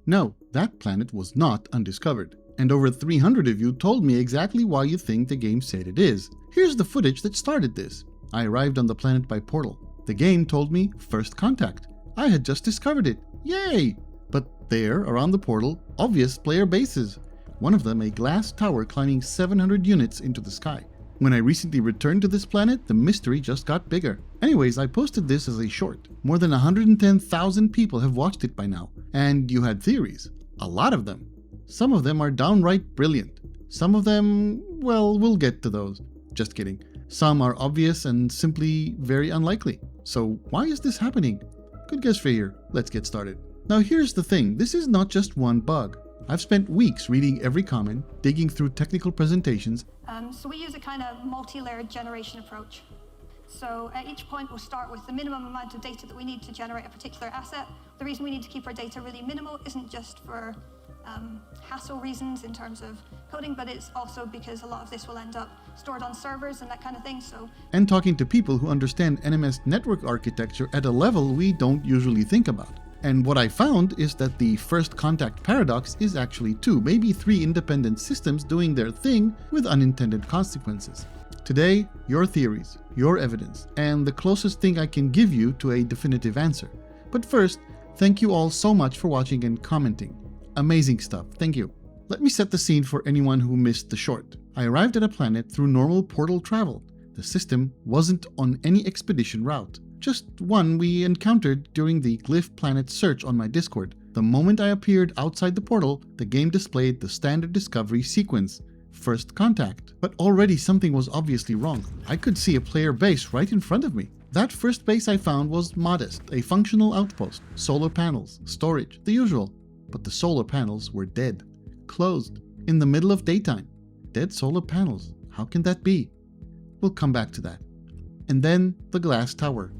No, that planet was not undiscovered. And over 300 of you told me exactly why you think the game said it is. Here's the footage that started this. I arrived on the planet by portal. The game told me first contact. I had just discovered it. Yay! But there, around the portal, obvious player bases. One of them a glass tower climbing 700 units into the sky. When I recently returned to this planet, the mystery just got bigger. Anyways, I posted this as a short. More than 110,000 people have watched it by now. And you had theories. A lot of them. Some of them are downright brilliant. Some of them, well, we'll get to those. Just kidding. Some are obvious and simply very unlikely. So why is this happening? GoodGuysFree here. Let's get started. Now here's the thing. This is not just one bug. I've spent weeks reading every comment, digging through technical presentations. So we use a kind of multi-layered generation approach. So at each point we'll start with the minimum amount of data that we need to generate a particular asset. The reason we need to keep our data really minimal isn't just for hassle reasons in terms of coding, but it's also because a lot of this will end up stored on servers and that kind of thing. And talking to people who understand NMS network architecture at a level we don't usually think about. And what I found is that the first contact paradox is actually 2, maybe 3 independent systems doing their thing with unintended consequences. Today, your theories, your evidence, and the closest thing I can give you to a definitive answer. But first, thank you all so much for watching and commenting. Amazing stuff, thank you. Let me set the scene for anyone who missed the short. I arrived at a planet through normal portal travel. The system wasn't on any expedition route. Just one we encountered during the Glyph Planet search on my Discord. The moment I appeared outside the portal, the game displayed the standard discovery sequence. First contact. But already something was obviously wrong. I could see a player base right in front of me. That first base I found was modest, a functional outpost, solar panels, storage, the usual. But the solar panels were dead. Closed. In the middle of daytime. Dead solar panels. How can that be? We'll come back to that. And then the glass tower.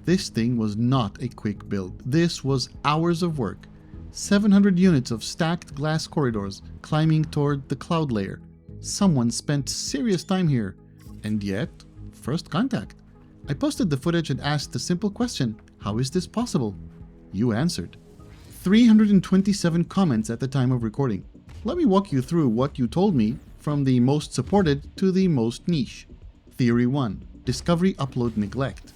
This thing was not a quick build. This was hours of work. 700 units of stacked glass corridors climbing toward the cloud layer. Someone spent serious time here. And yet, first contact. I posted the footage and asked the simple question, how is this possible? You answered. 327 comments at the time of recording. Let me walk you through what you told me from the most supported to the most niche. Theory 1. Discovery upload neglect.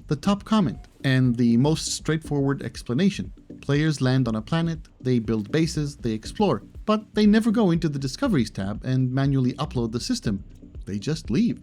The top comment and the most straightforward explanation. Players land on a planet, they build bases, they explore, but they never go into the Discoveries tab and manually upload the system. They just leave.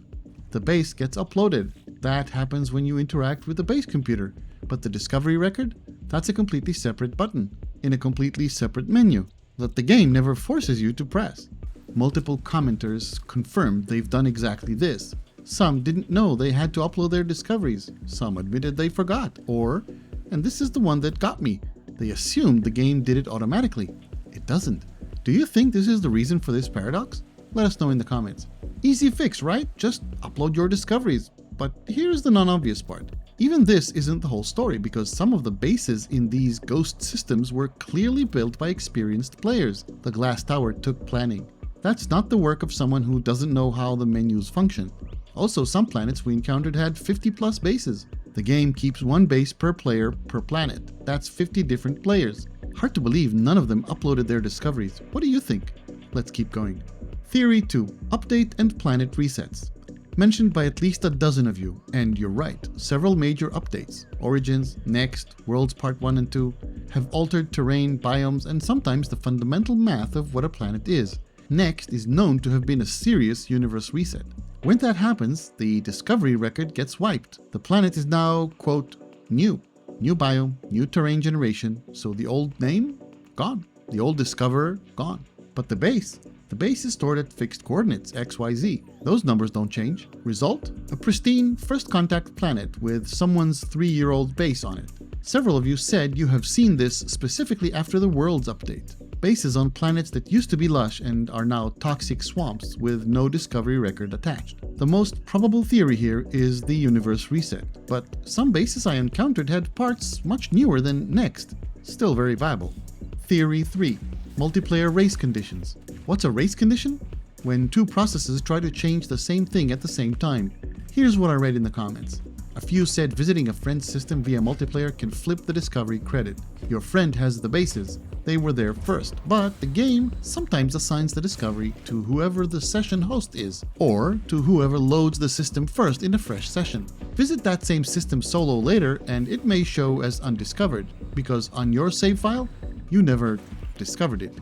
The base gets uploaded. That happens when you interact with the base computer. But the Discovery record? That's a completely separate button, in a completely separate menu, that the game never forces you to press. Multiple commenters confirmed they've done exactly this. Some didn't know they had to upload their discoveries. Some admitted they forgot. Or, and this is the one that got me, they assumed the game did it automatically. It doesn't. Do you think this is the reason for this paradox? Let us know in the comments. Easy fix, right? Just upload your discoveries. But here's the non-obvious part. Even this isn't the whole story, because some of the bases in these ghost systems were clearly built by experienced players. The glass tower took planning. That's not the work of someone who doesn't know how the menus function. Also, some planets we encountered had 50 plus bases. The game keeps one base per player per planet. That's 50 different players. Hard to believe none of them uploaded their discoveries. What do you think? Let's keep going. Theory 2. Update and planet resets. Mentioned by at least a dozen of you, and you're right, several major updates, Origins, Next, Worlds Part 1 and 2, have altered terrain, biomes, and sometimes the fundamental math of what a planet is. Next is known to have been a serious universe reset. When that happens, the discovery record gets wiped. The planet is now, quote, new. New biome, new terrain generation, so the old name? Gone. The old discoverer? Gone. But the base? The base is stored at fixed coordinates, XYZ. Those numbers don't change. Result? A pristine first contact planet with someone's 3-year-old base on it. Several of you said you have seen this specifically after the Worlds update. Bases on planets that used to be lush and are now toxic swamps with no discovery record attached. The most probable theory here is the universe reset, but some bases I encountered had parts much newer than Next. Still very viable. Theory 3. Multiplayer race conditions. What's a race condition? When two processes try to change the same thing at the same time. Here's what I read in the comments. A few said visiting a friend's system via multiplayer can flip the discovery credit. Your friend has the bases, They were there first, but the game sometimes assigns the discovery to whoever the session host is, or to whoever loads the system first in a fresh session. Visit that same system solo later and it may show as undiscovered, because on your save file, you never discovered it.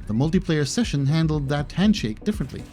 The multiplayer session handled that handshake differently.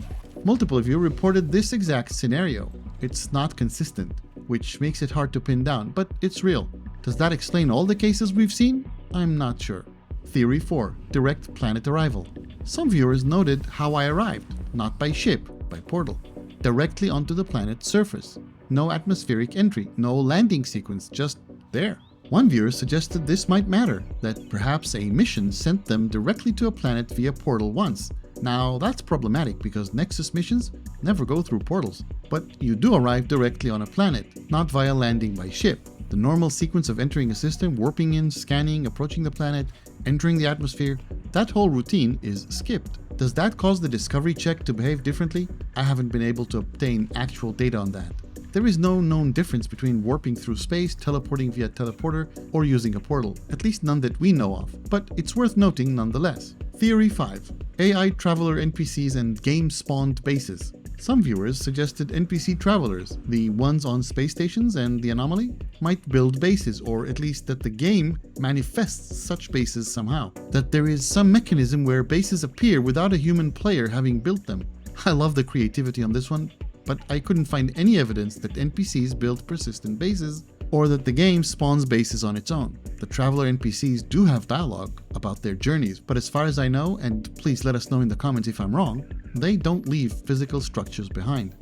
Multiple of you reported this exact scenario. It's not consistent, which makes it hard to pin down, but it's real. Does that explain all the cases we've seen? I'm not sure. Theory 4. Direct planet arrival. Some viewers noted how I arrived, not by ship, by portal, directly onto the planet's surface. No atmospheric entry, no landing sequence, just there. One viewer suggested this might matter, that perhaps a mission sent them directly to a planet via portal once. Now that's problematic because Nexus missions never go through portals, but you do arrive directly on a planet, not via landing by ship. The normal sequence of entering a system, warping in, scanning, approaching the planet, entering the atmosphere, that whole routine is skipped. Does that cause the discovery check to behave differently? I haven't been able to obtain actual data on that. There is no known difference between warping through space, teleporting via teleporter, or using a portal, at least none that we know of, but it's worth noting nonetheless. Theory 5. AI Traveler NPCs and game-spawned bases. Some viewers suggested NPC travelers, the ones on space stations and the Anomaly, might build bases, or at least that the game manifests such bases somehow. That there is some mechanism where bases appear without a human player having built them. I love the creativity on this one, but I couldn't find any evidence that NPCs build persistent bases, or that the game spawns bases on its own. The Traveler NPCs do have dialogue about their journeys, but as far as I know, and please let us know in the comments if I'm wrong, they don't leave physical structures behind.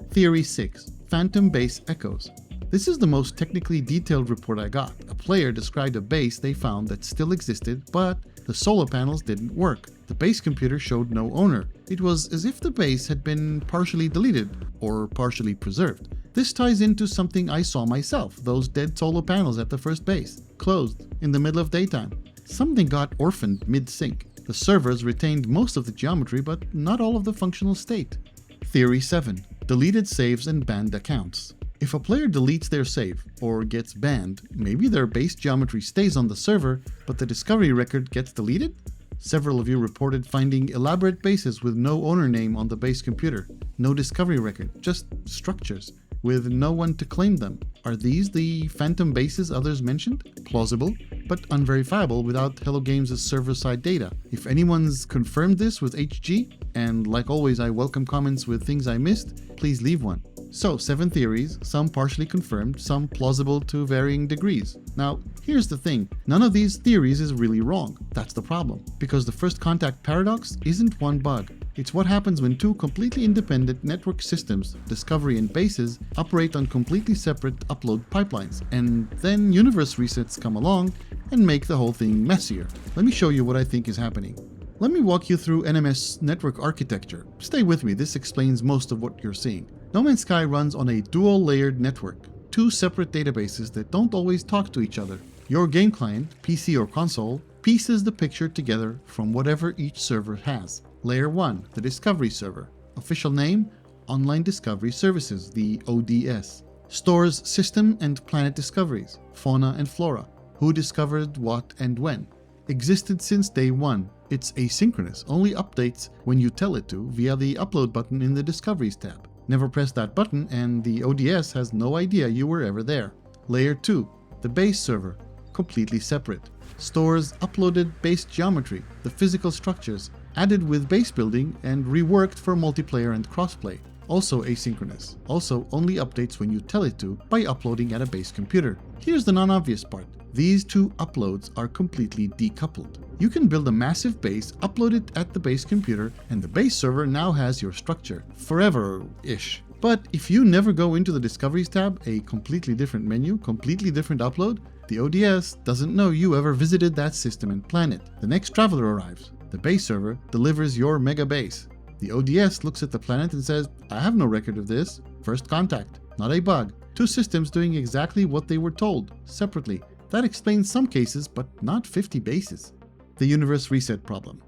Theory 6. Phantom Base Echoes. This is the most technically detailed report I got. A player described a base they found that still existed, but the solar panels didn't work. The base computer showed no owner. It was as if the base had been partially deleted, or partially preserved. This ties into something I saw myself, those dead solar panels at the first base, closed, in the middle of daytime. Something got orphaned mid-sync. The servers retained most of the geometry, but not all of the functional state. Theory 7. Deleted saves and banned accounts. If a player deletes their save, or gets banned, maybe their base geometry stays on the server, but the discovery record gets deleted? Several of you reported finding elaborate bases with no owner name on the base computer, no discovery record, just structures, with no one to claim them. Are these the phantom bases others mentioned? Plausible, but unverifiable without Hello Games' server-side data. If anyone's confirmed this with HG, and like always I welcome comments with things I missed, please leave one. So, 7 theories, some partially confirmed, some plausible to varying degrees. Now, here's the thing, none of these theories is really wrong. That's the problem, because the first contact paradox isn't one bug. It's what happens when two completely independent network systems, discovery and bases, operate on completely separate upload pipelines, and then universe resets come along and make the whole thing messier. Let me show you what I think is happening. Let me walk you through NMS network architecture. Stay with me, this explains most of what you're seeing. No Man's Sky runs on a dual-layered network, two separate databases that don't always talk to each other. Your game client, PC or console, pieces the picture together from whatever each server has. Layer 1, the Discovery Server. Official name, Online Discovery Services, the ODS. Stores system and planet discoveries, fauna and flora, who discovered what and when. Existed since day 1. It's asynchronous, only updates when you tell it to via the Upload button in the Discoveries tab. Never press that button and the ODS has no idea you were ever there. Layer 2, the Base Server. Completely separate. Stores uploaded base geometry, the physical structures, added with base building and reworked for multiplayer and crossplay. Also asynchronous. Also only updates when you tell it to by uploading at a base computer. Here's the non-obvious part. These two uploads are completely decoupled. You can build a massive base, upload it at the base computer, and the base server now has your structure. Forever-ish. But if you never go into the Discoveries tab, a completely different menu, completely different upload, the ODS doesn't know you ever visited that system and planet. The next traveler arrives. The base server delivers your mega base. The ODS looks at the planet and says, I have no record of this. First contact, not a bug. Two systems doing exactly what they were told, separately. That explains some cases, but not 50 bases. The universe reset problem.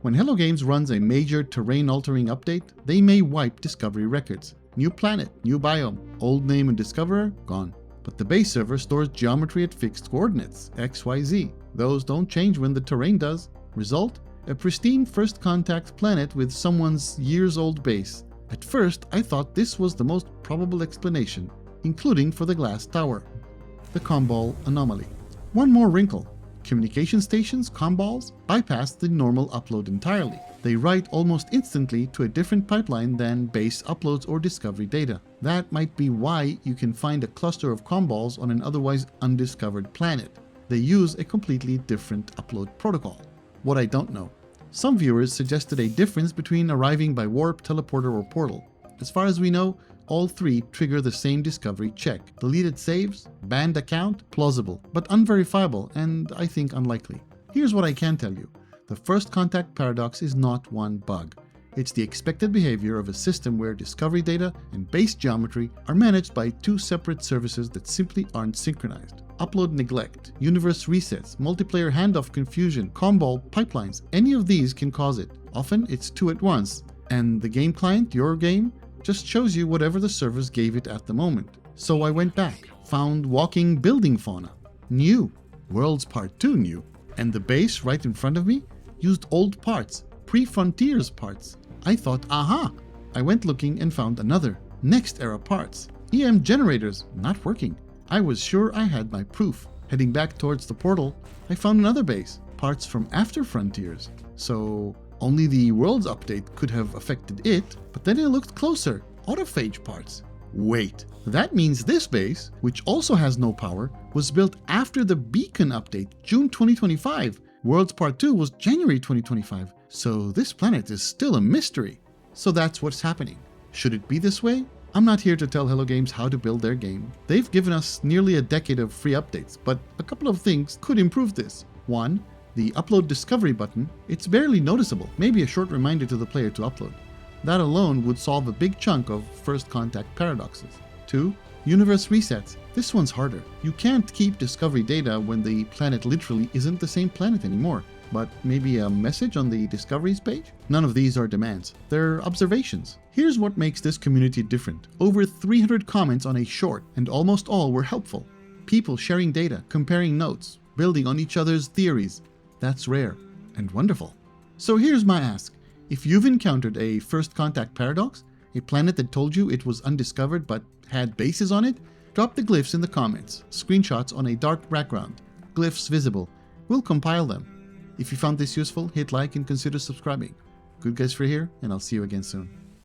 When Hello Games runs a major terrain-altering update, they may wipe discovery records. New planet, new biome, old name and discoverer, gone. but the base server stores geometry at fixed coordinates, x, y, z. Those don't change when the terrain does. Result? A pristine first contact planet with someone's years-old base. At first, I thought this was the most probable explanation, including for the glass tower. The Comm Ball Anomaly. One more wrinkle. Communication stations, Comm Balls, bypass the normal upload entirely. They write almost instantly to a different pipeline than base uploads or discovery data. That might be why you can find a cluster of Comm Balls on an otherwise undiscovered planet. They use a completely different upload protocol. What I don't know. Some viewers suggested a difference between arriving by warp, teleporter, or portal. As far as we know, all three trigger the same discovery check. Deleted saves, banned account, plausible, but unverifiable and I think unlikely. Here's what I can tell you. The first contact paradox is not one bug. It's the expected behavior of a system where discovery data and base geometry are managed by two separate services that simply aren't synchronized. Upload neglect, universe resets, multiplayer handoff confusion, Comm Ball pipelines, any of these can cause it. Often it's two at once, and the game client, your game, just shows you whatever the servers gave it at the moment. So I went back, found walking building fauna. New. Worlds Part 2 new. And the base right in front of me used old parts, pre-Frontiers parts. I thought, aha! I went looking and found another, next era parts. EM generators, not working. I was sure I had my proof. Heading back towards the portal, I found another base, parts from after Frontiers. So only the Worlds update could have affected it, but then I looked closer, autophage parts. Wait, that means this base, which also has no power, was built after the Beacon update, June 2025. Worlds Part 2 was January 2025, so this planet is still a mystery. So that's what's happening. Should it be this way? I'm not here to tell Hello Games how to build their game. They've given us nearly a decade of free updates, but a couple of things could improve this. One, the upload discovery button, it's barely noticeable, maybe a short reminder to the player to upload. That alone would solve a big chunk of first contact paradoxes. 2. Universe resets. This one's harder. You can't keep discovery data when the planet literally isn't the same planet anymore. But maybe a message on the discoveries page? None of these are demands. They're observations. Here's what makes this community different. Over 300 comments on a short, and almost all were helpful. People sharing data, comparing notes, building on each other's theories. That's rare and wonderful. So here's my ask. If you've encountered a first contact paradox, a planet that told you it was undiscovered but had bases on it, drop the glyphs in the comments, screenshots on a dark background, glyphs visible. We'll compile them. If you found this useful, hit like and consider subscribing. GoodGuysFree here, and I'll see you again soon.